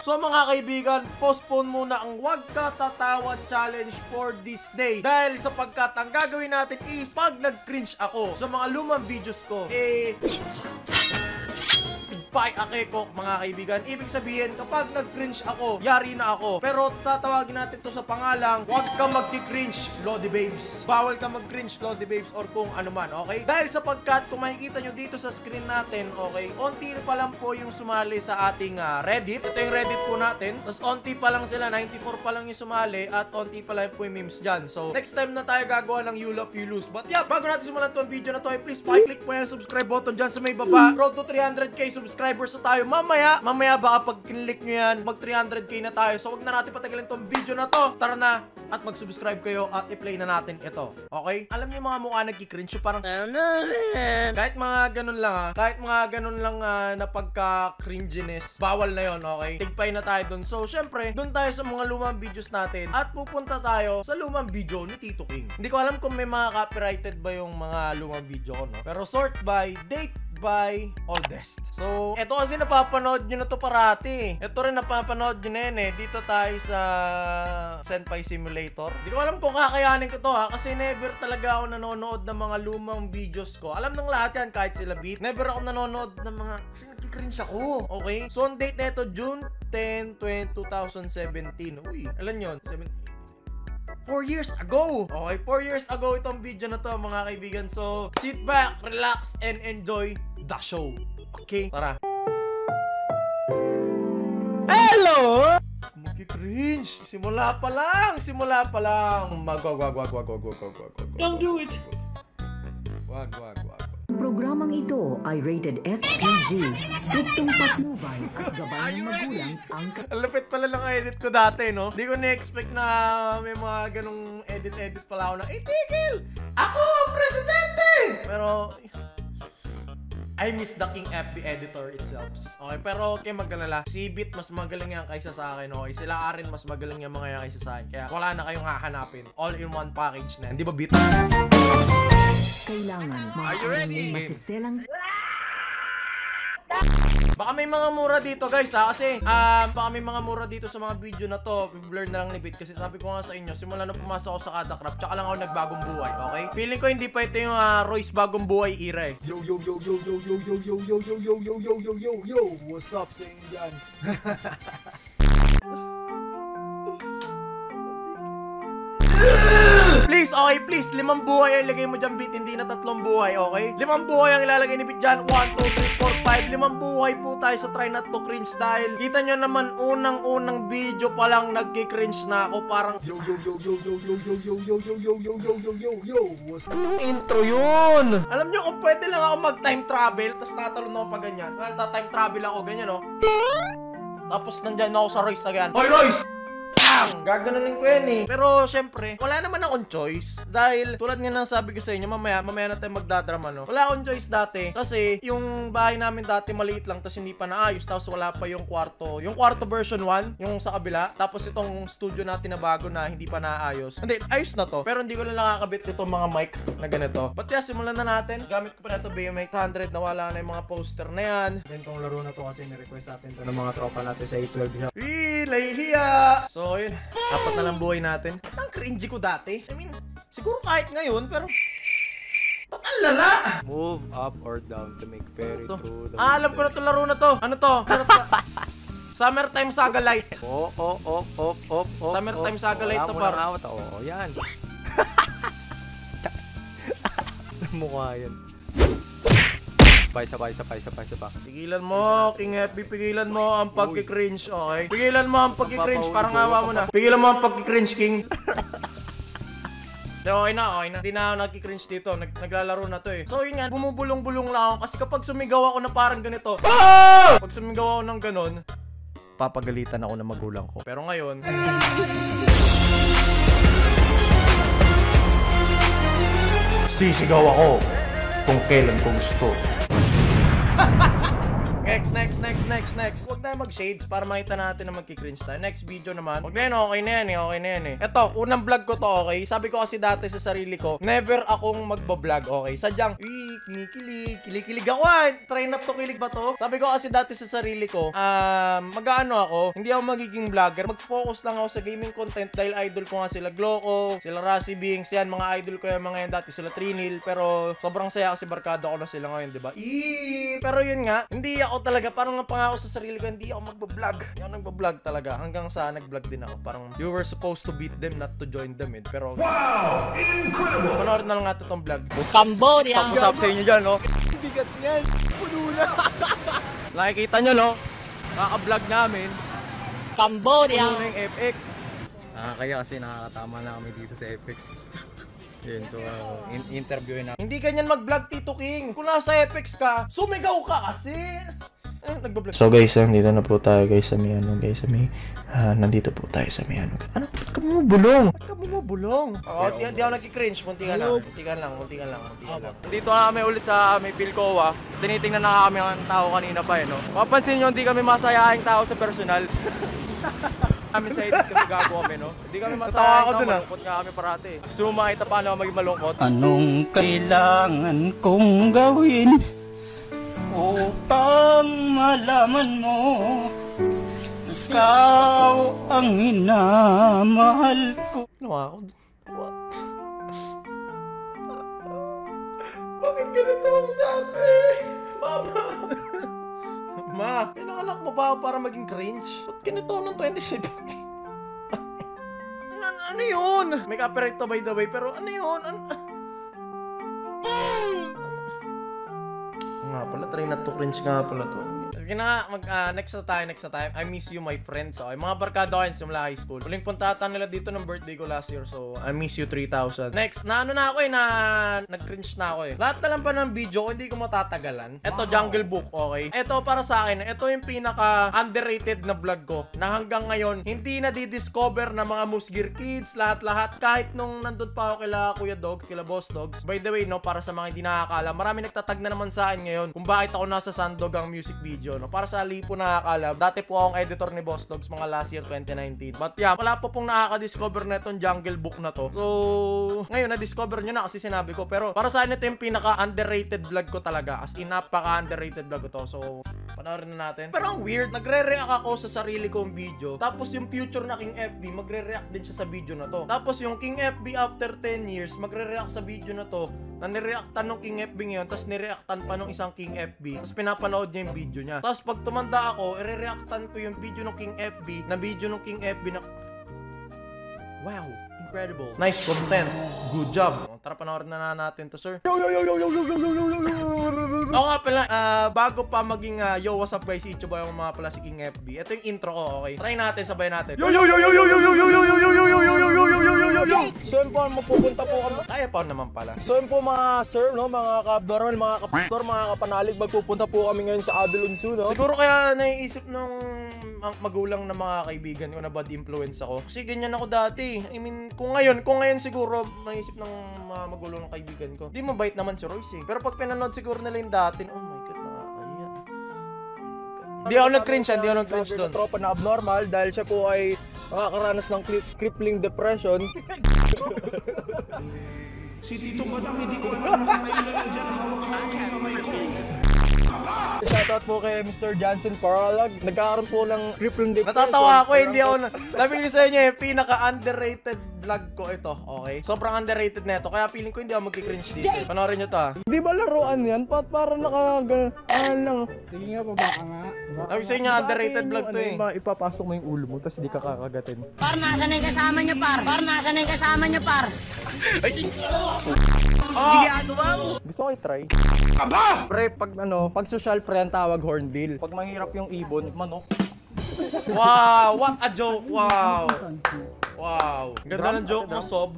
So mga kaibigan, postpone muna ang Wag Ka Tatawa Challenge for this day. Dahil sapagkat ang gagawin natin is pag nag-cringe ako sa mga lumang videos ko, ake ko mga kaibigan. Ibig sabihin, kapag nag-cringe ako, yari na ako. Pero tatawagin natin to sa pangalang Wag Ka Mag-cringe, Lodi Babes. Bawal ka mag-cringe, Lodi Babes, or kung ano man, okay? Dahil sapagkat, kung makikita nyo dito sa screen natin, okay, onti pa lang po yung sumali sa ating Reddit. Ito yung Reddit po natin. Tapos onti pa lang sila, 94 pa lang yung sumali, at onti pa lang po yung memes dyan. So, next time na tayo gagawa ng You Love, You Lose. But yeah, bago natin simulan itong video na to, please click po yung subscribe button dyan sa may baba. Road to 300k subscribers na tayo. Mamaya baka pag kinlik nyo yan, mag 300k na tayo. So, wag na natin patagalin tong video na to. Tara na at mag-subscribe kayo at i-play na natin ito. Okay? Alam niyo yung mga mukha nagki-cringe, parang kahit mga ganun lang kahit mga ganun lang na pagka-cringiness, bawal na yon, okay? Tigpay na tayo dun. So, syempre, dun tayo sa mga lumang videos natin at pupunta tayo sa lumang video ni Tito King. Hindi ko alam kung may mga copyrighted ba yung mga lumang video ko, no? Pero sort by date by oldest. So, ito kasi napapanood nyo na to parati. Ito rin napapanood nyo na yun eh. Dito tayo sa Senpai Simulator. Di ko alam kung kakayanin ko to kasi never talaga ako nanonood ng mga lumang videos ko. Alam ng lahat yan, kahit sila Beat. Never ako nanonood ng mga... Kasi nagkikringe ako. Okay? So, ang date na ito, June 10, 2017. Uy, alam yun? 4 years ago. Okay, 4 years ago itong video na to mga kaibigan. So, sit back, relax, and enjoy the show. Okay? Tara. Hello! Magki-cringe. Simula pa lang. Don't do it. Wag. Programang ito ay rated SPG, striktong patnubay at gabay ng magulang ang... Ang lapit pala lang edit ko dati, no? Di ko na-expect na may mga ganong edit pala ako na, itigil! Ako ang presidente! Pero, I miss the King FB editor itself. Okay, pero okay mag-alala. Si Beat mas magaling yan kaysa sa akin, okay? Sila Aaron mas magaling yan mga yan kaysa sa akin. Kaya wala na kayong hahanapin. All in one package na. Hindi ba, Beat? Kailangan mga masiselang... Baka may mga mura dito guys kasi baka may mga mura dito sa mga video na to. Blur na lang ni Beat kasi sabi ko nga sa inyo, simula na pumasok ako sa Kadakrap, tsaka lang ako nagbagong buhay, okay? Feeling ko hindi pa ito yung Royce bagong buhay era eh. Yo, what's up sa inyo dyan? Please, okay, please, 5 buhay ang ilagay mo dyan, Beat, hindi na 3 buhay, okay? 5 buhay ang ilalagay ni Beat dyan, 1, 2, 3, 4, 5, 5 buhay po tayo sa Try Not to Cringe dahil kita nyo naman unang video pa lang nagki-cringe na ako, parang Yo, what's up? anong intro yun? Alam nyo kung pwede lang ako mag-time travel tapos tatalon ako pa ganyan, time travel ako ganyan, no? Tapos nandyan ako sa Royce again. Hoy, Royce! Gaganunin ko yan eh. Pero syempre, wala naman akong choice. Dahil tulad nga ng sabi ko sa inyo, mamaya na tayo magdadrama, no? Wala akong choice dati. Kasi yung bahay namin dati maliit lang, tapos hindi pa naayos. Tapos wala pa yung kwarto. Yung kwarto version 1, yung sa kabila. Tapos itong studio natin na bago na hindi pa naayos. Hindi, ayos na to. Pero hindi ko lang nakakabit itong mga mic na ganito. But yeah, simulan na natin. Gamit ko pa na ito BMX 800. Nawala na yung mga poster na yan. Then tong laro na to kasi ni-request natin to ng mga tropa natin sa A12 shop. Lahihiya! So, yun. 4 na lang buhay natin. Ang cringy ko dati. I mean, siguro kahit ngayon, pero... Ba't ang lala? Move up or down to make very to the... Alam ko na to laro na to. Ano to? Summertime Saga Light. Summertime Saga Light to, par. Oo, yan. Mukha yan. Isa pa. Pigilan mo, King FB, pigilan mo ang pagki-cringe, okay? Pigilan mo ang pagki-cringe, parang awa mo na. Pigilan mo ang pagki-cringe, King. Okay na. Hindi na ako nagki-cringe dito. Naglalaro na to eh. So yun yan, bumubulong-bulong lang ako kasi kapag sumigaw ako na parang ganito, pag sumigaw ako ng ganon, papagalitan ako ng magulang ko. Pero ngayon, sisigaw ako kung kailan ko gusto. Next. Huwag tayo mag-shades para makita natin na magki-cringe tayo. Next video naman. Huwag na yan, okay na yan eh. Ito, unang vlog ko to, okay? Sabi ko kasi dati sa sarili ko, never akong magbablog, okay? Sadyang, kinikilig ako try not to kilig ba to? Sabi ko kasi dati sa sarili ko, mag-ano ako, hindi ako magiging vlogger. Mag-focus lang ako sa gaming content dahil idol ko nga sila Gloco, sila Rassi Bings, yan, mga idol ko yung mga yan dati, sila Trinil. Pero sobrang saya kasi barkada ko na sila ngayon, diba? Pero yun nga, hindi ako talaga, parang napangako sa sarili ko, hindi ako magbablog. Hindi ako nagbablog talaga. Hanggang sa nag-vlog din ako. Parang you were supposed to beat them, not to join them. Pero wow! Incredible! Panoorin na lang natin tong vlog. Cambodia! Pag-usap sa inyo dyan, no? Bigat niyan! Puno na! Nakikita nyo, no? Kaka-vlog namin. Cambodia! Puno na yung FX. Kaya kasi nakakatama na kami dito sa FX. Yun, so interviewin na. Hindi ganyan mag-vlog, Tito King. Kung nasa FX ka, sumigaw ka kasi. Nagbablog. So guys, nandito na po tayo guys sa may nandito po tayo sa may ano. Ba't ka bumubulong? Oo, di ako nagki-cringe. Muntikan lang. Dito na kami ulit sa may Pilcoa. Tinitingnan na kami ng tao kanina pa no. Mapansin nyo, hindi kami masayaing tao sa personal. Kami sa edit kasi gago kami, no? Hindi kami masayaing tao, malungkot nga kami parati. Gusto mo makita paano maging malungkot? Anong kailangan kong gawin upang malaman mo ikaw ang hinamahal ko? Ano ako? What? Bakit ganito ang dati? Mama! Ma, pinanganak mo ba ako para maging cringe? Ba't ganito noong 2017? Ano yun? May copyright to by the way, pero ano yun? Nga pala, try not to cringe nga pala to. Sige na, next na tayo. I miss you, my friends. Okay, mga barkada ko yun simula high school. Huling puntatan nila dito ng birthday ko last year. So, I miss you 3,000. Next, nag-cringe na ako eh. Lahat na lang pa ng video ko, hindi ko matatagalan. Ito, Jungle Book, okay? Ito, para sa akin, ito yung pinaka-underrated na vlog ko. Na hanggang ngayon, hindi na di-discover ng mga Musgir Kids, lahat-lahat. Kahit nung nandun pa ako kila Kuya Dog, kila Boss Dogs. By the way, no, para sa mga hindi nakakala, marami nagtatag na naman sa akin ngayon kung bakit ako nasa Sandog ang music video. No? Para sa lipo nakakala, dati po akong editor ni Boss Dogs mga last year 2019. But yeah, wala po pong nakaka-discover na itong Jungle Book na to. So, ngayon na-discover nyo na kasi sinabi ko. Pero para sa akin ito yung pinaka-underrated vlog ko talaga. As in, napaka-underrated vlog ko to. So, panoorin na natin. Pero ang weird, nagre-react ako sa sarili kong video. Tapos yung future na King FB, magre-react din siya sa video na to. Tapos yung King FB after 10 years, magre-react sa video na to. Na nireactan ng King FB ngayon, tapos nireactan pa ng isang King FB. Tapos pinapanood niya yung video niya. Tapos pag tumanda ako, i-reactan ko yung video ng King FB na video ng King FB na... Wow, incredible. Nice content. Good job. Tara, panoorin na natin to, sir. Oo nga pala, bago pa maging yo, what's up guys, Ichibo yung mga pala si King FB. Ito yung intro ko, okay? Try natin, sabay natin. So yun po, mapupunta po kami. Kaya pa naman pala. So yun po mga sir, no, mga ka-abnormal, mga kaptor, mga kapanalig, magpupunta po kami ngayon sa Abilunsu, no? Siguro kaya naiisip ng magulang na mga kaibigan ko na bad influence ako. Kasi ganyan ako dati. I mean, kung ngayon siguro, naisip ng mga magulang ng kaibigan ko. Di mabait naman si Royce eh. Pero pag pinanood siguro nila yung dati, oh my God, nakakaya. Hindi ako nag-cringe doon. Tropa na abnormal dahil siya po ay makakaranas ng crippling depression. Si Tito Badang, hindi ko alam na may ilan dyan ang kamay ko. Shoutout po kay Mr. Johnson Paralag. Nagkakaroon po ng crippling depression. Natatawa ako, hindi ako sabi ko sa inyo, pinaka-underrated vlog ko ito, okay? Sobrang underrated na ito, kaya feeling ko hindi ako magki-cringe dito. Panoorin nyo to. Di ba laruan yan? Para lang. Sige nga, baba nga. Sabi ko sa inyo, underrated vlog to eh. Ipapasok mo yung ulo mo, tapos hindi ka kakagatin. Par, nasa na yung kasama niyo, par? Gusto ko i-try. Pre, pag social pre ang tawag hornbill. Pag mahirap yung ibon, manok. Wow, what a joke, wow. Wow, ganda ng joke mo, Sob.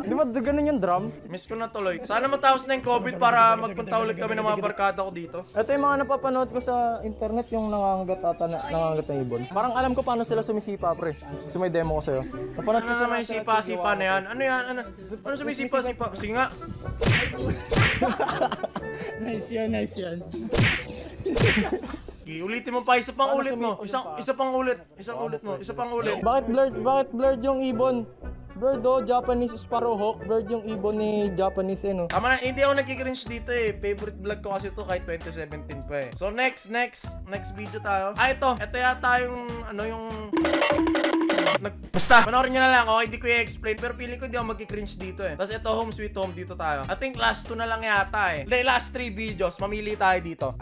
Di ba ganun yung drum? Miss ko na tuloy. Sana matapos na yung COVID para magpunta ulit kami ng mga barkada ko dito. Ito yung mga napapanood ko sa internet, yung nangangagat na ibon. Parang alam ko paano sila sumisipa, pre. Gusto may demo ko sa'yo. Napanood ko Ano naman yung sipa-sipa na yan? Ano yan? Ano sumisipa-sipa? Sige nga. Nice yan, nice yan. Ulitin mo pa, isa pang Paano ulit mo. sumi- Isa pang ulit. Isang ulit mo. Isa pang ulit. Bakit blurred yung ibon? Blurred Japanese Sparrowhawk. Blurred yung ibon ni Japanese no. Tama na, hindi ako nagkikringe dito eh. Favorite vlog ko kasi ito kahit 2017 pa eh. So next video tayo. Ito yata yung, basta, panoorin nyo na lang, okay? Di ko i-explain, pero feeling ko di ako magkikringe dito eh. Tapos ito, Home Sweet Home, dito tayo. I think last 2 na lang yata eh. Hindi, last 3 videos, mamili tayo dito.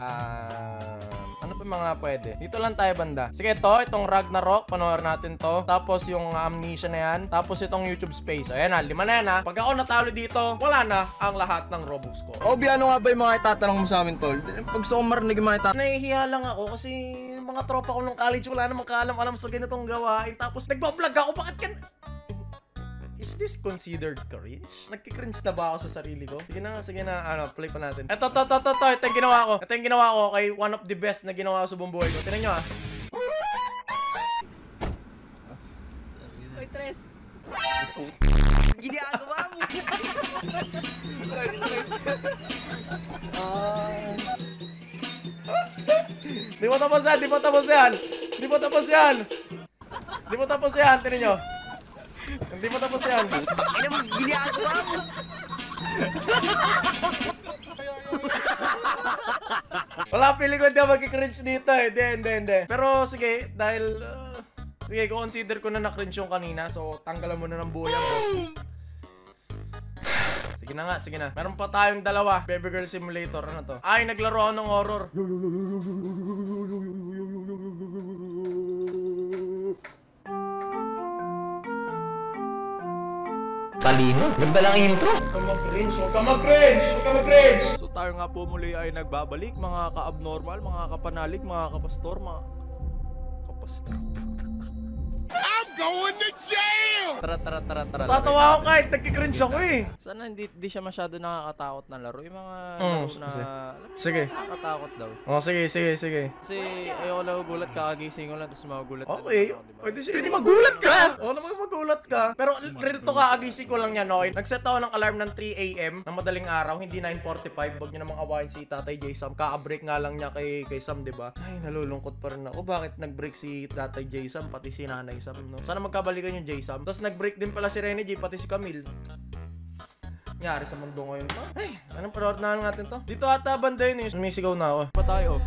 Ano pa mga pwede? Dito lang tayo banda. Sige, itong Ragnarok, panoorin natin to. Tapos yung Amnesia na yan. Tapos itong YouTube Space. Ayan na, 5 na yan ha. Pag ako natalo dito, wala na ang lahat ng Robux ko. Obi, ano nga ba yung mga itatanong mo sa amin, tol? Pag gusto ko marinig yung mga itatanong. Nahihiya lang ako kasi mga tropa ko nung college wala namang kaalam-alam sa ganitong gawain. Tapos nagbablog ako, bakit kan... Is this considered cringe? Nagkikringe na ba ako sa sarili ko? Sige na, play pa natin. Ito yung ginawa ko. Ito yung ginawa ko, okay? One of the best na ginawa ko sa buong buhay ko. Tingnan nyo ah. Oy, Tres. Ginagawa mo. Di mo tapos yan. Tingnan nyo. Hindi mo tapos yan. Ano mo, ginagawa mo. Wala, feeling ko hindi ako magkikringe dito eh. Hindi. Pero sige, dahil... sige, consider ko na na-cringe yung kanina. So, tanggalan mo na ng buhay ako. Sige na. Meron pa tayong dalawa. Baby Girl Simulator. Ano to? Ay, naglaro ako ng horror. Talino? Ganda lang intro. Huwag ka mag-cringe! So tayo nga po muli ay nagbabalik, mga ka-abnormal, mga kapanalig, mga kapastor, mga... Kapastor? I'm going to jail! Tara. Tatawa ako kahit nagkikringe ako eh. Sana hindi siya masyado nakakatakot na laro. Yung mga laro na... Sige. Nakakatakot daw. Oh, sige. Kasi ayoko na magulat, kakagising ko lang, tapos magugulat. Okay. Pwede magulat ka! Oo naman magulat ka. Pero real to, kakagising ko lang yan, okay? Nag-set ako ng alarm ng 3 AM ng madaling araw, hindi 9:45. Huwag niyo namang awayin si Tatay J Sam. Kaka-break nga lang niya kay Sam, diba? Ay, nalulungkot pa rin ako. Bakit nag-break si Tatay J Sam, pati si Nanay Sam, no? Sana magkabalikan yung J Sam. Tapos nag-break din pala si Rene J, pati si Camille. Nangyari sa mundo ngayon to. Ay, anong panood na natin to? Dito ata banda yun eh. Sumisigaw na ako. Pa tayo.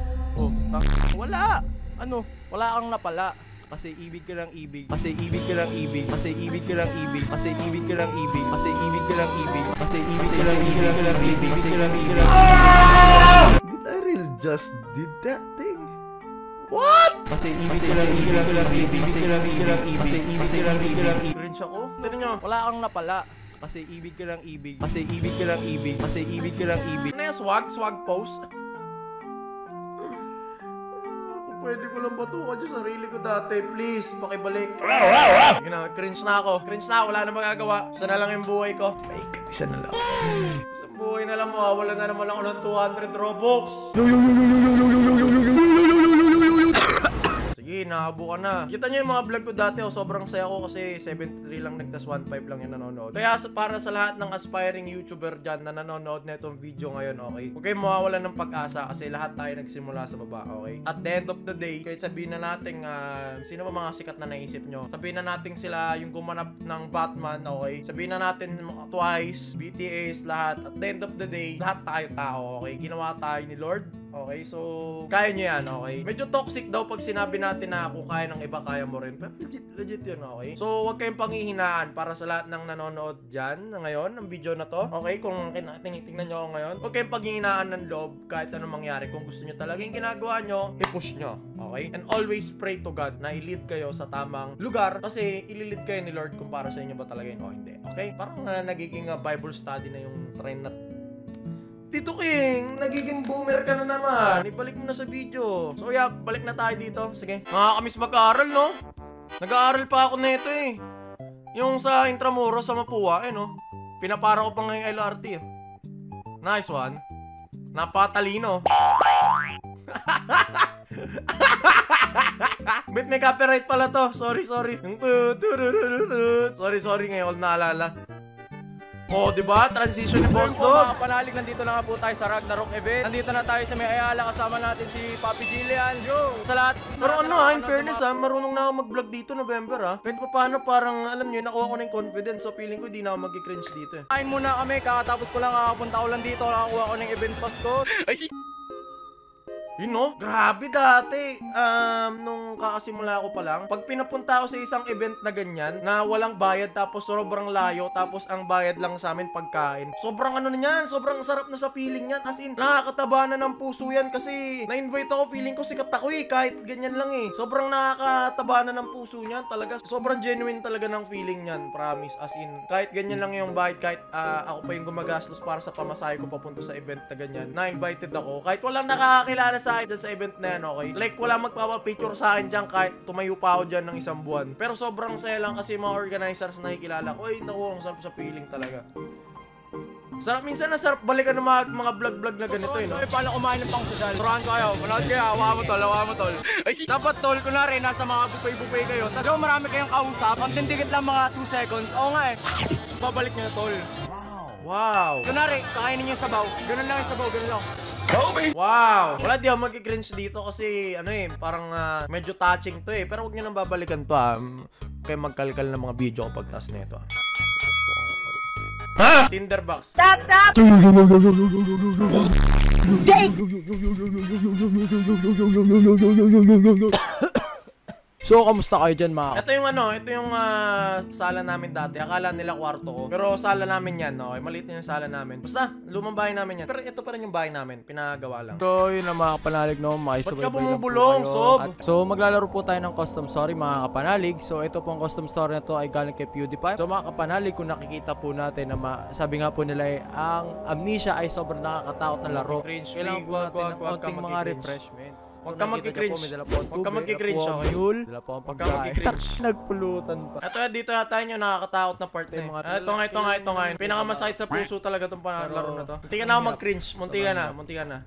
Wala! Wala kang napala. Kasi ibig ka lang ibig. Kasi ibig ka lang ibig. Kasi ibig ka lang ibig. Kasi ibig ka lang ibig. Kasi ibig ka lang ibig. Kasi ibig ka lang ibig. Kasi ibig ka lang ibig. Did I really just did that thing? What? Kasi ibig ka lang ibig. Kasi ibig ka lang ibig. Kasi ibig ka lang ibig. Cringe ako? Tignan nyo, wala kang napala. Kasi ibig ka lang ibig. Kasi ibig ka lang ibig. Kasi ibig ka lang ibig. Ano yung swag? Swag pose? Pwede ko lang batukan yung sarili ko dati. Please, pakibalik. Sige na, cringe na ako. Wala na magagawa. Isa na lang yung buhay ko. Ay, isa na lang. Isang buhay na lang, mawawala na naman ako ng 200 Robux. Sige, nakabo ka na. Kita nyo yung mga vlog ko dati, sobrang saya ko kasi 73 lang nagtas 1.5 lang yung nanonood. Kaya para sa lahat ng aspiring YouTuber dyan na nanonood na itong video ngayon, okay? Huwag kayong mawawalan ng pag-asa kasi lahat tayo nagsimula sa baba, okay? At the end of the day, kahit sabihin na natin, sino ba mga sikat na naisip nyo? Sabihin na natin sila yung gumanap ng Batman, okay? Sabihin na natin Twice, BTS, lahat. At the end of the day, lahat tayo tao, okay? Ginawa tayo ni Lord. Okay, so kaya nyo yan, okay? Medyo toxic daw pag sinabi natin na kung kaya ng iba, kaya mo rin. Pero legit yun, okay? So huwag kayong panghihinaan para sa lahat ng nanonood dyan na ngayon, ng video na to. Okay, kung tinitingnan nyo ako ngayon, huwag kayong panghihinaan ng loob kahit anong mangyari. Kung gusto nyo talaga yung ginagawa nyo, i-push nyo, okay? And always pray to God na i-lead kayo sa tamang lugar kasi ililid kayo ni Lord kung para sa inyo ba talaga yun o hindi. Okay? Parang nagiging Bible study na yung trend na Tito King, nagiging boomer ka na naman. Ibalik mo na sa video. So yeah, balik na tayo dito. Sige. Nakakamiss mag-aaral, no? Nag-aaral pa ako nito eh. Yung sa Intramuros sa Mapua, no? Pinapara ko pa ngayong LRT. Nice one. Napatalino. Bit may copyright pala to. Sorry. Sorry ngayon, naalala. Oh, di ba? Transition ni Boss Mga Dogs. kapanalig, nandito na nga po tayo sa Ragnarok event. Nandito na tayo sa May Ayala, kasama natin si Papi Jillian. Yo! Sa lahat. Pero ano ha, in fairness ha, marunong na ako mag-vlog dito November ha. Kahit pa paano parang, alam nyo, nakuha ko na yung confidence. So feeling ko di na ako mag-cringe dito eh. Kain muna kami, kakatapos ko lang, kakapunta ko lang dito, nakakuha ko ng event pass ko. Yun no? Grabe dati. Nung kakasimula ko pa lang, pag pinapunta ako sa isang event na ganyan, na walang bayad tapos sobrang layo, tapos ang bayad lang sa amin pagkain. Sobrang ano na yan, sobrang sarap na sa feeling yan. As in, nakakataba na ng puso yan kasi na-invite ako, feeling ko sikat ako eh, kahit ganyan lang eh. Sobrang nakakataba na ng puso niyan talaga. Sobrang genuine talaga ng feeling niyan, promise. As in, kahit ganyan lang yung bayad, kahit ako pa yung gumagastos para sa pamasahe ko papunta sa event na ganyan, na-invited ako. Kahit walang nakakakilala sa akin dyan sa event na yan, okay? Like, wala magpapapicture sa akin dyan kahit tumayo pa ako dyan ng isang buwan. Pero sobrang saya lang kasi mga organizers na nakikilala ko, ay, naku, ang sarap sa feeling talaga. Sarap, minsan na sarap balikan ng mga vlog-vlog na ganito eh, no? Paano kumain ng pangsadal? Turuan ko kayo, manood kayo, hawa mo tol. Dapat tol, kunwari, nasa mga buffet kayo. Tapos marami kayong kausap, ang tindigit lang mga 2 seconds. Oo nga eh. Babalik nyo na tol. Wow! Kunwari, kakainin nyo yung sabaw. Ganun lang yung sabaw, ganun lang. Wow! Wala, di ako mag-cringe dito kasi ano eh, parang medyo touching to eh. Pero huwag nyo nang babalikan to kaya magkalkal ng mga video ko pagtas na ito ha? Tinderbox. Stop! So, kamusta kayo dyan mga? Ito yung sala namin dati. Akala nila kwarto ko. Pero sala namin yan, okay? Maliit na yung sala namin. Basta, lumang bahay namin yan. Pero ito pa rin yung bahay namin. Pinagawa lang. So, yun ang mga kapanalig, no? Ba't ka bumubulong, Sob? So, maglalaro po tayo ng custom story, mga kapanalig. So, ito pong custom story na to ay galing kay PewDiePie. So, mga kapanalig, kung nakikita po natin na sabi nga po nila ay ang Amnesia ay sobrang nakakatakot na laro. Cringe, Kailangan po natin ng konting mga refreshments. Huwag ka magki-cringe. Huwag ka magki-cringe, okay? Dala po ang Huwag ka pagkain. magki-cringe. Nagpulutan pa. Ito dito na tayo yung nakakatakot na part eh. Ito nga. Pinakamasakit sa puso talaga itong laro na to. Munti ka na ako mag-cringe. Munti ka na.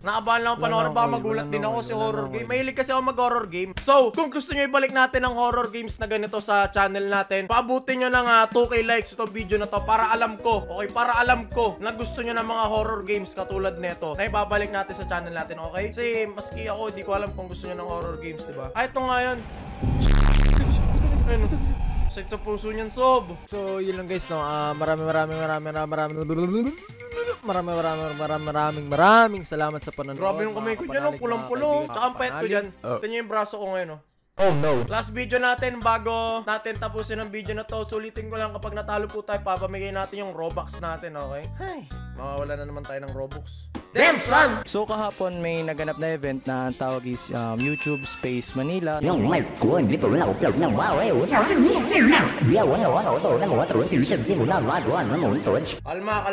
Nakabahan lang ako panoorin. Baka magulat din ako si horror game. Mahilig kasi ako mag-horror game. So, kung gusto nyo ibalik natin ang horror games na ganito sa channel natin, paabutin nyo ng 2K likes itong video na to para alam ko, okay? Para alam ko na gusto nyo ng mga horror games katulad nito na ibabalik natin sa channel natin, okay? Kasi maski ako, di ko alam kung gusto nyo ng horror games, diba? Ito nga yun. Ayun, sakit sa puso niyan, Sob. So, yun lang guys, no. Maraming salamat sa panonood. Grabe yung kamay ko dyan, no? Pulang-pulang. Tsaka ang payat ko dyan. Ito nyo yung braso ko ngayon, no? Oh no. Last video natin bago natin tapusin ang video na to. Sulitin ko lang kapag natalo po tayo, papamigay natin yung Robux natin, okay? Ay, mawawala na naman tayo ng Robux. Damn, son! So, kahapon may naganap na event na ang tawag is YouTube Space Manila. 让外国你走人老表让哇喂我别我我我走那个我走人去圣经我那哇我那我走人去 Kalma.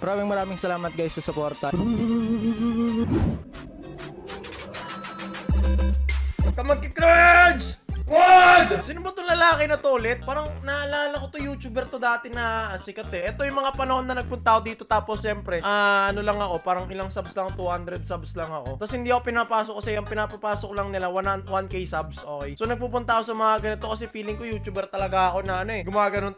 Maraming salamat guys sa suporta. Huwag ka magki-cringe! Wag! Sino ba itong lalaki na to ulit? Parang naalala ko to YouTuber to dati na sikat eh. Ito yung mga panahon na nagpunta ako dito tapos siyempre, ano lang ako, parang ilang subs lang, 200 subs lang ako. Tapos hindi ako pinapasok kasi yung pinapapasok lang nila 1K subs, okay? So nagpupunta ako sa mga ganito kasi feeling ko YouTuber talaga ako na ano eh. Gumaganon,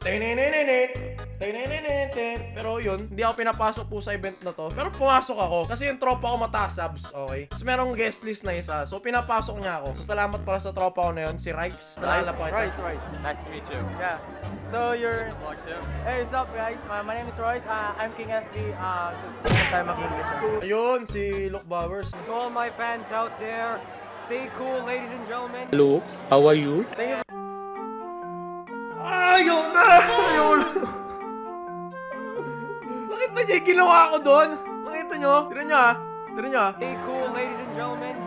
pero yun, hindi ako pinapasok po sa event na to. Pero pumasok ako kasi yung tropa ko mataas subs, okay? Tapos merong guest list na isa. So pinapasok niya ako. So salamat pala sa tropa ko na yun, si Rice. Nalala po ito. Royce. Nice to meet you. Yeah. So you're... Hey, what's up guys? My name is Royce. I'm King FB. So tayo mag-English. Ayun, si Luke Bowers. To all my fans out there, stay cool, ladies and gentlemen. Hello, how are you? Thank you. Ayaw na! Nakita niyo yung ginawa ko doon? Nakita niyo? Tira niyo. Stay cool, ladies and gentlemen.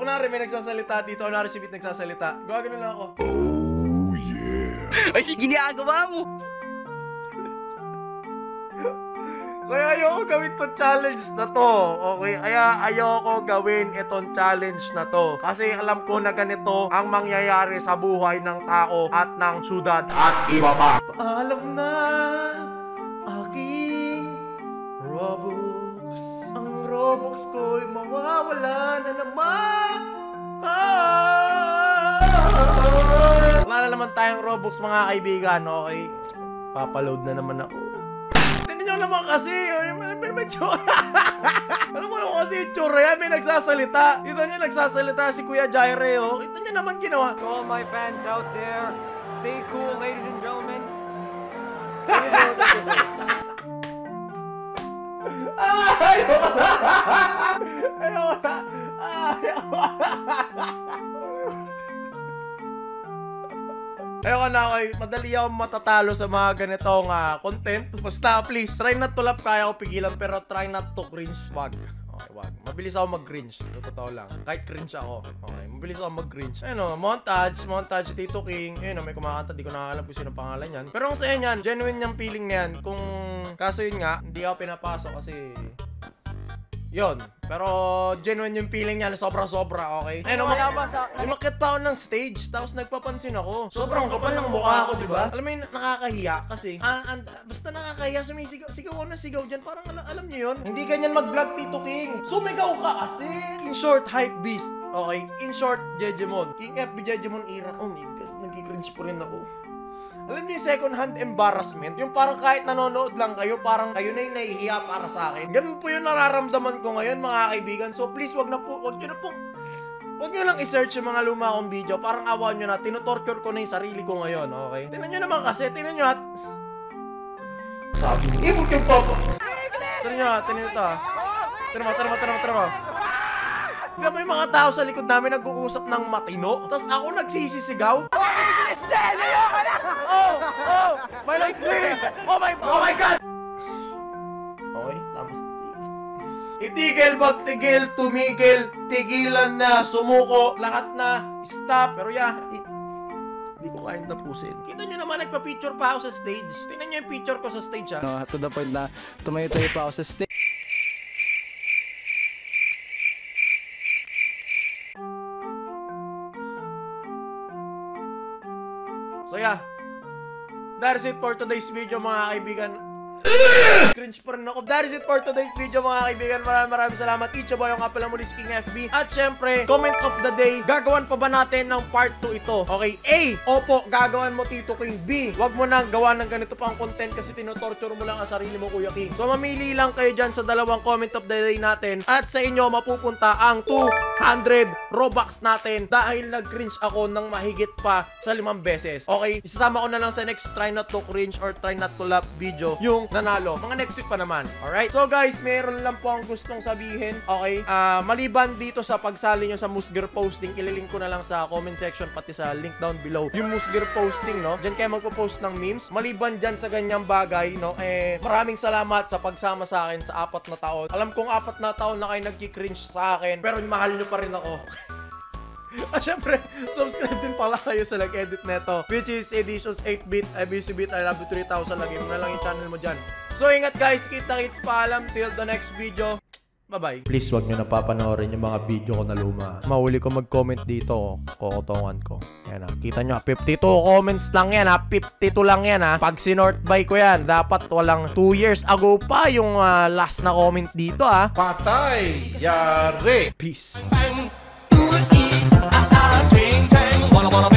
Kunwari may nagsasalita dito, kunwari si Bit nagsasalita. Gawagano lang ako. Ay, ginagawa mo. Kaya ayoko gawin tong challenge na to. Okay? Kaya ayoko gawin itong challenge na to. Kasi alam ko na ganito ang mangyayari sa buhay ng tao at ng syudad at iba pa. Paalam na aking Robux. Ang Robux ko'y mawawala na naman. Wala na naman tayong Robux mga kaibigan, okay? Papaload na naman ako. Tignan nyo naman kasi. May tsura. Alam mo naman kasi yung tsura yan. May nagsasalita. Kita nyo nagsasalita si Kuya Jaire. Oh. Kita nyo naman ginawa. To all my fans out there, stay cool, ladies and gentlemen. Ayoko na ako, madali ako matatalo sa mga ganitong content. Basta please, try not to laugh, kaya ko pigilan, pero try not to cringe. Wag. Okay, wag. Mabilis ako mag-cringe. Totoo lang. Kahit cringe ako. Okay, mabilis ako mag-cringe. Ayun o, montage, Tito King. Ayun o, may kumakanta, di ko nakakalam kung sino pangalan yan. Pero ang saya niyan, genuine yung feeling na yan. Kung kaso yun nga, hindi ako pinapasok kasi yon. Pero genuine yung feeling niya, sobra-sobra, okay? Ayun, umakyat pa ako ng stage, tapos nagpapansin ako. Sobrang kapal ng mukha ko, di ba? Alam mo yun, nakakahiya kasi. Basta nakakahiya, sigaw ako ng sigaw dyan. Parang alam niyo yun? Hindi ganyan mag-vlog, Tito King. Sumigaw ka kasi. In short, hype beast. Okay? In short, Jejemon. King FB Jejemon era. Oh my God, nag-cringe po rin ako. Alam niyo yung second hand embarrassment? Yung parang kahit nanonood lang kayo, parang kayo na yung nahihiya para sa akin. Ganun po yung nararamdaman ko ngayon, mga kaibigan. So please, wag nyo lang i-search yung mga luma kong video. Parang awan nyo na, tinotorture ko na yung sarili ko ngayon, okay? Tingnan nyo naman kasi, tingnan nyo at... Sabi, ibog yung papa! Tingnan nyo ito ha. Tingnan mo. Tingnan mo yung mga tao sa likod namin nag-uusap ng matino, tapos ako nagsisisigaw. My life's bleeding! Oh my God! Okay, tama. Itigil, magtigil, tumigil, tigilan na, sumuko, lahat na, stop. Pero hindi ko kayang tapusin. Kita nyo naman, nagpa-picture pa ako sa stage. Tingnan nyo yung picture ko sa stage, ha? No, to the point na tumayo-tayo pa ako sa stage. So yeah, that is it for today's video, mga kaibigan. Cringe pa rin ako. That is it for today's video, mga kaibigan. Maraming salamat. Ichiboy yung nga pala muli si King FB. At syempre, comment of the day, gagawan pa ba natin ng part 2 ito? Okay, A, opo, gagawan mo, Tito King. B, wag mo nang gawa ng ganito pang content kasi tinotorture mo lang ang sarili mo, Kuya King. So mamili lang kayo dyan sa dalawang comment of the day natin. At sa inyo mapupunta ang 200 Robux natin dahil nag-cringe ako ng mahigit pa sa 5 beses. Okay, isasama ko na lang sa next try not to cringe or try not to laugh video yung nanalo. Mga next week pa naman. Alright? So guys, meron lang po ang gustong sabihin. Okay? Maliban dito sa pagsali nyo sa Musger posting, ililink ko na lang sa comment section pati sa link down below. Yung Musger posting, no? Diyan kayo magpo-post ng memes. Maliban dyan sa ganyang bagay, no? Maraming salamat sa pagsama sa akin sa 4 na taon. Alam kong 4 na taon na kayo nagki-cringe sa akin, pero mahal nyo pa rin ako. At syempre, subscribe din pala kayo sa nag-edit neto, which is Editions 8-bit, IBC-bit, I love you 3000. Lagi mo na lang yung channel mo dyan. So ingat guys, kita-kits paalam till the next video. Bye-bye. Please wag nyo napapanoorin yung mga video ko na luma. Mahuli ko mag-comment dito, kukutongan ko. Yan ha, kita nyo, 52 comments lang yan ha, 52 lang yan ha. Pag sinort by ko yan, dapat walang 2 years ago pa yung last na comment dito ha. Patay! Yari! Peace. Ting tang, wanna